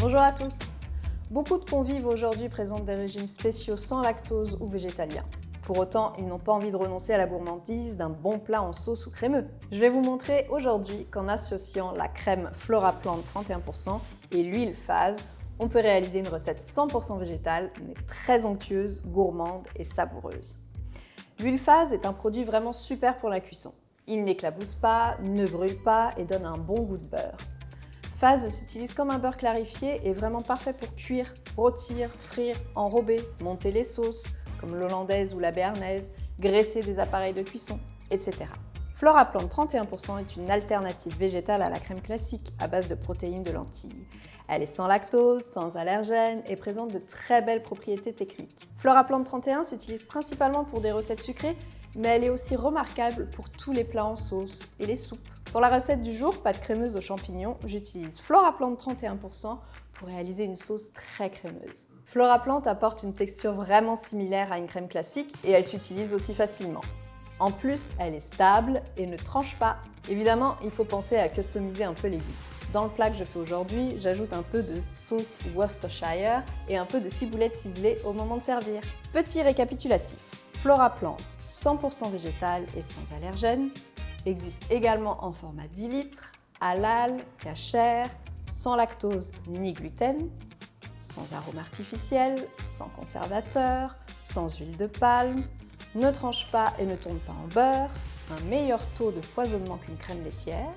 Bonjour à tous! Beaucoup de convives aujourd'hui présentent des régimes spéciaux sans lactose ou végétaliens. Pour autant, ils n'ont pas envie de renoncer à la gourmandise d'un bon plat en sauce ou crémeux. Je vais vous montrer aujourd'hui qu'en associant la crème Floraplant 31% et l'huile Phase, on peut réaliser une recette 100% végétale, mais très onctueuse, gourmande et savoureuse. L'huile Phase est un produit vraiment super pour la cuisson. Il n'éclabousse pas, ne brûle pas et donne un bon goût de beurre. Phase s'utilise comme un beurre clarifié et est vraiment parfait pour cuire, rôtir, frire, enrober, monter les sauces, comme l'hollandaise ou la béarnaise, graisser des appareils de cuisson, etc. Floraplant 31% est une alternative végétale à la crème classique à base de protéines de lentilles. Elle est sans lactose, sans allergènes et présente de très belles propriétés techniques. Floraplant 31 s'utilise principalement pour des recettes sucrées, mais elle est aussi remarquable pour tous les plats en sauce et les soupes. Pour la recette du jour, pâte crémeuse aux champignons, j'utilise Floraplant 31% pour réaliser une sauce très crémeuse. Floraplant apporte une texture vraiment similaire à une crème classique et elle s'utilise aussi facilement. En plus, elle est stable et ne tranche pas. Évidemment, il faut penser à customiser un peu les goûts. Dans le plat que je fais aujourd'hui, j'ajoute un peu de sauce Worcestershire et un peu de ciboulette ciselée au moment de servir. Petit récapitulatif. Floraplant 100% végétal et sans allergènes, existe également en format 10 litres, halal, kasher, sans lactose ni gluten, sans arôme artificiel, sans conservateur, sans huile de palme, ne tranche pas et ne tourne pas en beurre, un meilleur taux de foisonnement qu'une crème laitière.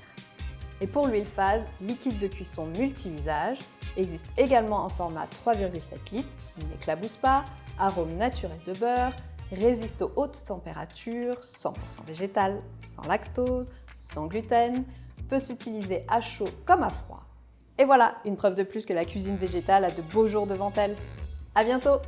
Et pour l'huile Phase, liquide de cuisson multi-usage, existe également en format 3,7 litres, il n'éclabousse pas, arôme naturel de beurre, résiste aux hautes températures, 100% végétal, sans lactose, sans gluten, peut s'utiliser à chaud comme à froid. Et voilà, une preuve de plus que la cuisine végétale a de beaux jours devant elle. À bientôt!